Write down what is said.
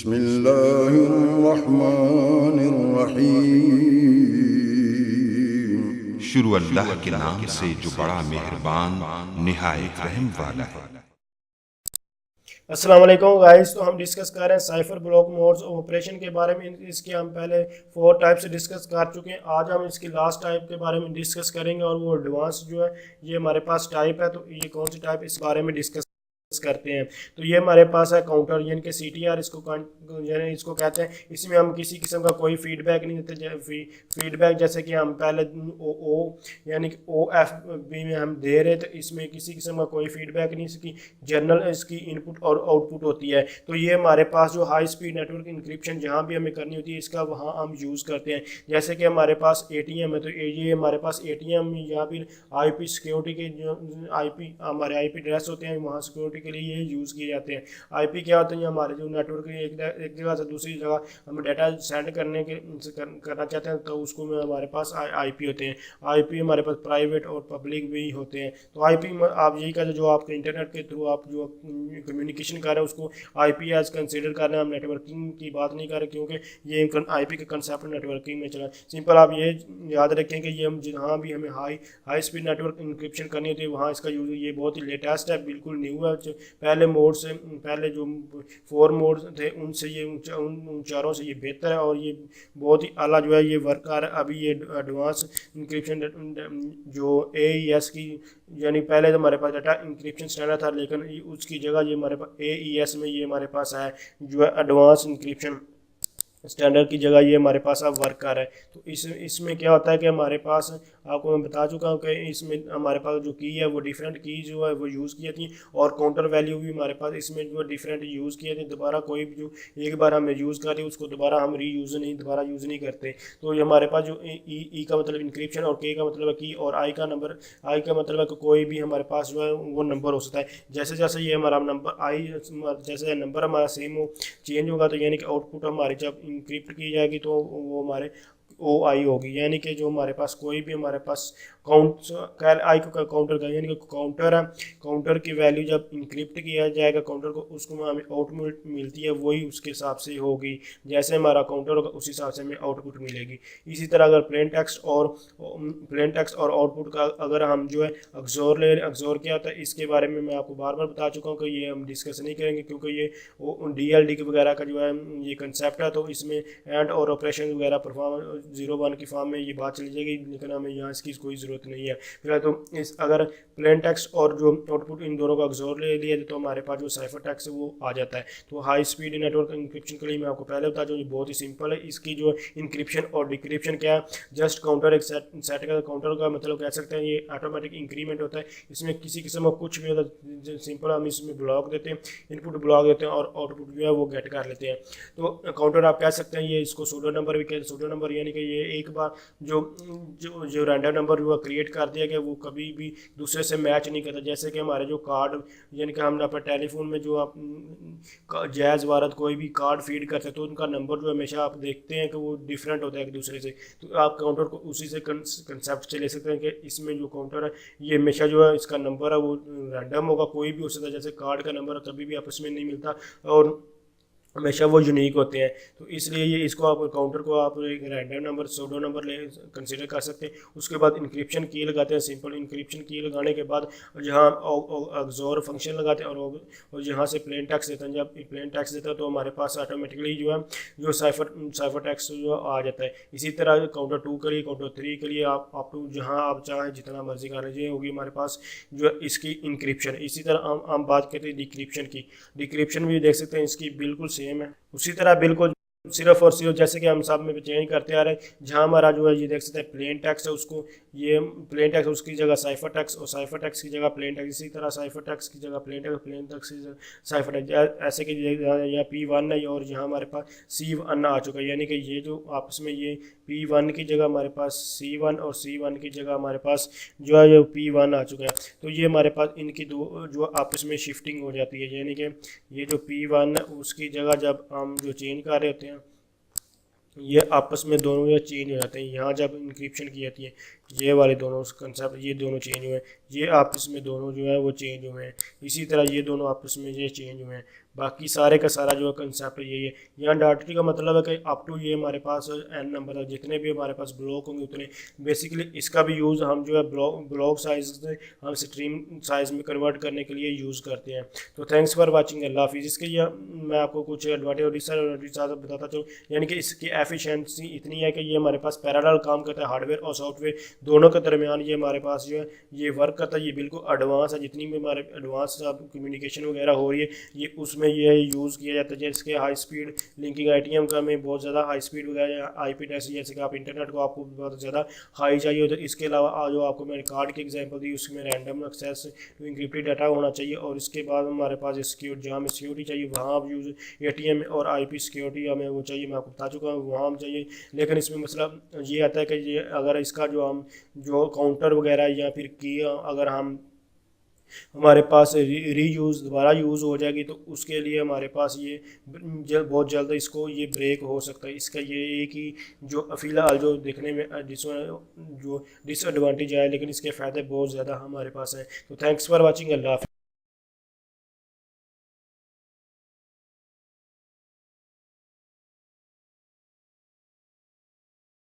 बिस्मिल्लाहिर्रहमानिर्रहीम। शुरू अल्लाह के नाम से जो बड़ा मेहरबान निहायत रहम वाला है। अस्सलाम वालेकुम गाइस। तो हम डिस्कस कर रहे हैं साइफर ब्लॉक मोड्स ऑपरेशन के बारे में। इसके हम पहले 4 टाइप से डिस्कस कर चुके हैं। आज हम इसकी लास्ट टाइप के बारे में डिस्कस करेंगे और वो एडवांस जो है ये हमारे पास टाइप है। तो ये कौन सी टाइप इस बारे में डिस्कस करते हैं। तो ये हमारे पास है काउंटर यानी कि CTR यानी इसको कहते हैं। इसमें हम किसी किस्म का कोई फीडबैक नहीं देते। फीडबैक जैसे कि हम पहले ओ यानी कि OFB में हम दे रहे थे, इसमें किसी किस्म का कोई फीडबैक नहीं, इसकी जनरल इसकी इनपुट और आउटपुट होती है। तो ये हमारे पास जो हाई स्पीड नेटवर्क इंक्रिप्शन जहाँ भी हमें करनी होती है इसका वहाँ हम यूज़ करते हैं। जैसे कि हमारे पास ATM है, तो ये हमारे पास ATM या फिर IP सिक्योरिटी के जो IP हमारे IP एड्रेस होते हैं वहाँ सिक्योरिटी के लिए ये यूज़ किए जाते हैं। IP क्या होते हैं, हमारे जो नेटवर्क एक जगह से दूसरी जगह हम डाटा सेंड करना चाहते हैं तो उसको में हमारे पास IP होते हैं। IP हमारे पास प्राइवेट और पब्लिक भी होते हैं। तो IP आप यही कहते हैं जो आपके इंटरनेट के थ्रू आप जो कम्युनिकेशन कर रहे हैं उसको IP एज कंसिडर कर रहे हैं। हम नेटवर्किंग की बात नहीं कर रहे क्योंकि ये IP का कंसेप्ट नेटवर्किंग में चला। सिंपल आप ये याद रखें कि ये हम जहाँ भी हमें हाई स्पीड नेटवर्क इंक्रिप्शन करनी होती है वहाँ इसका यूज़ ये बहुत ही लेटेस्ट है, बिल्कुल न्यू है। पहले मोड से पहले जो 4 मोड थे उनसे ये उन चारों से ये बेहतर है और ये बहुत ही आला जो है ये वर्क कर रहा है। अभी ये एडवांस इंक्रिप्शन जो AES की यानी पहले तो हमारे पास डाटा इंक्रिप्शन स्टैंडर्ड था, लेकिन उसकी जगह ये हमारे पास AES में ये हमारे पास है जो है एडवांस इंक्रिप्शन स्टैंडर्ड की जगह ये हमारे पास अब वर्क कर रहा है। तो इसमें क्या होता है कि हमारे पास आपको मैं बता चुका हूँ कि इसमें हमारे पास जो की है वो डिफरेंट की जो है वो यूज़ की थी और काउंटर वैल्यू भी हमारे पास इसमें जो है डिफरेंट यूज़ किए थे। दोबारा कोई भी जो एक बार हमें यूज़ कर रही उसको दोबारा हम दोबारा यूज़ नहीं करते। तो ये हमारे पास जो ई का मतलब इंक्रिप्शन और K का मतलब है की और आई का मतलब है कि कोई भी हमारे पास जो है वो नंबर हो सकता है। जैसे जैसे ये हमारा नंबर जैसे नंबर हमारा सेम हो चेंज होगा तो यानी कि आउटपुट हमारी जब इंक्रिप्ट की जाएगी तो वो हमारे OI होगी। यानी कि जो हमारे पास कोई भी हमारे पास आई को काउंटर का यानी कि काउंटर है, काउंटर की वैल्यू जब इंक्रिप्ट किया जाएगा काउंटर को उसको हमें आउटपुट मिलती है वही उसके हिसाब से होगी। जैसे हमारा काउंटर होगा उसी हिसाब से हमें आउटपुट मिलेगी। इसी तरह अगर प्लेन टेक्स्ट और आउटपुट का अगर हम जो है अक्सोर ले अक्सोर क्या होता है इसके बारे में मैं आपको बार बार बता चुका हूँ कि ये हम डिस्कस नहीं करेंगे क्योंकि ये DLD वगैरह का जो है ये कंसेप्ट है। तो इसमें एंड और ऑपरेशन वगैरह परफॉर्म 0-1 की फॉर्म में ये बात चली जाएगी, लेकिन हमें यहाँ इसकी कोई ज़रूरत नहीं है फिलहाल। तो इस अगर प्लेन टेक्स्ट और जो आउटपुट इन दोनों का अक्सोर ले लिया तो हमारे पास जो साइफर टेक्स्ट है वो आ जाता है। तो हाई स्पीड नेटवर्क इंक्रिप्शन के लिए मैं आपको पहले बता दूँ ये बहुत ही सिंपल है। इसकी जो इंक्रिप्शन और डिक्रिप्शन क्या है, जस्ट काउंटर एक सेट का काउंटर का मतलब कह सकते हैं ये ऑटोमेटिक इंक्रीमेंट होता है। इसमें किसी किस्म का कुछ भी होता सिंपल हम इसमें ब्लॉक देते हैं, इनपुट ब्लॉक देते हैं और आउटपुट जो है वो गेट कर लेते हैं। तो काउंटर आप कह सकते हैं ये इसको सूडो नंबर भी कहते हैं। सूडो नंबर यानी कि ये एक बार जो जो जो रैंडम नंबर हुआ क्रिएट कर दिया गया वो कभी भी दूसरे से मैच नहीं करता। जैसे कि हमारे जो कार्ड यानी कि हम अपने टेलीफोन में जो आप जैज़ भारत कोई भी कार्ड फीड करते हैं तो उनका नंबर जो हमेशा आप देखते हैं कि वो डिफरेंट होता है एक दूसरे से। तो आप काउंटर को उसी से कंसेप्ट से ले सकते हैं कि इसमें जो काउंटर है ये हमेशा जो है इसका नंबर है वो रैंडम होगा, कोई भी हो सकता है। जैसे कार्ड का नंबर कभी भी आपस में नहीं मिलता और हमेशा वो यूनिक होते हैं। तो इसलिए ये इसको आप काउंटर को आप एक रैंडम नंबर सूडो नंबर ले कंसीडर कर सकते हैं। उसके बाद इंक्रिप्शन की लगाते हैं। सिंपल इंक्रिप्शन की लगाने के बाद जहाँ अक्सोर फंक्शन लगाते हैं और यहाँ से प्लेन टेक्स्ट देते हैं। जब प्लेन टेक्स्ट देता है तो हमारे पास ऑटोमेटिकली जो है जो साइफर टेक्स्ट जो आ जाता है। इसी तरह काउंटर 2 के लिए काउंटर 3 के लिए आप जहाँ आप चाहें जितना मर्जी कर लीजिए होगी हमारे पास जो है इसकी इंक्रिप्शन। इसी तरह हम बात करते हैं डिक्रिप्शन की। डिक्रिप्शन भी देख सकते हैं इसकी बिल्कुल सेम है। उसी तरह बिल्कुल सिर्फ और सिर्फ जैसे कि हम सब में चेंज करते आ रहे हैं। जहाँ हमारा जो है ये देख सकते हैं प्लेन टेक्स्ट है उसको ये प्लेन टेक्स्ट उसकी जगह साइफर टेक्स्ट और साइफर टेक्स्ट की जगह प्लेन टेक्स्ट। इसी तरह साइफर टेक्स्ट की जगह प्लेन टेक्स्ट की जगह साइफर टेक्स्ट ऐसे कि यहाँ P1 है और यहाँ हमारे पास C1 आ चुका है। यानी कि ये जो आपस में ये P1 की जगह हमारे पास C1 और C1 की जगह हमारे पास जो है P1 आ चुका है। तो ये हमारे पास इनकी दो जो आपस में शिफ्टिंग हो जाती है। यानी कि ये जो P1 है उसकी जगह जब हम जो चेंज कर रहे होते हैं ये आपस में दोनों ये चेंज हो जाते हैं। यहाँ जब इंक्रिप्शन की जाती है ये वाले दोनों कंसेप्ट ये दोनों चेंज हुए हैं, ये आपस में दोनों जो है वो चेंज हुए हैं। इसी तरह ये दोनों आपस में ये चेंज हुए हैं। बाकी सारे का सारा जो कंसेप्ट यही है। यहाँ डॉट ट्री का मतलब है कि अप टू ये हमारे पास n नंबर तक जितने भी हमारे पास ब्लॉक होंगे उतने, बेसिकली इसका भी यूज़ हम जो है ब्लॉक साइज से हम स्ट्रीम साइज में कन्वर्ट करने के लिए यूज़ करते हैं। तो थैंक्स फॉर वाचिंग, अल्लाह हाफिज़। इसके ये मैं आपको कुछ एडवांटेज और डिसएडवांटेज बताता चलूँ, यानी कि इसकी एफिशिएंसी इतनी है कि ये हमारे पास पैरेलल काम करता है, हार्डवेयर और सॉफ्टवेयर दोनों के दरमियान ये हमारे पास जो है ये वर्क करता है। ये बिल्कुल एडवांस है, जितनी भी हमारे एडवांस कम्युनिकेशन वगैरह हो रही है ये उसमें ये यूज़ किया जाता है। जैसे हाई स्पीड लिंकिंग ITM का में बहुत ज़्यादा हाई स्पीड वगैरह IP एड्रेस, जैसे कि आप इंटरनेट को आपको बहुत ज़्यादा हाई चाहिए, तो इसके अलावा जो आपको मैंने कार्ड की एग्जांपल दी उसमें random access to encrypted data होना चाहिए। और इसके बाद हमारे पास सिक्योरिटी, जहाँ में सिक्योरिटी चाहिए वहाँ आप यूज़ ATM और IP सिक्योरिटी हमें वो चाहिए, मैं आपको बता चुका हूँ वहाँ हम चाहिए। लेकिन इसमें मसला ये आता है कि ये अगर इसका जो काउंटर वगैरह या फिर की अगर हमारे पास रीयूज़ दोबारा यूज़ हो जाएगी तो उसके लिए हमारे पास ये बहुत जल्द इसको ये ब्रेक हो सकता है। इसका ये है कि जो फ़िलहाल जो देखने में जो डिसएडवांटेज है, लेकिन इसके फ़ायदे बहुत ज़्यादा हमारे पास हैं। तो थैंक्स फॉर वाचिंग, अल्लाह हाफ़िज़।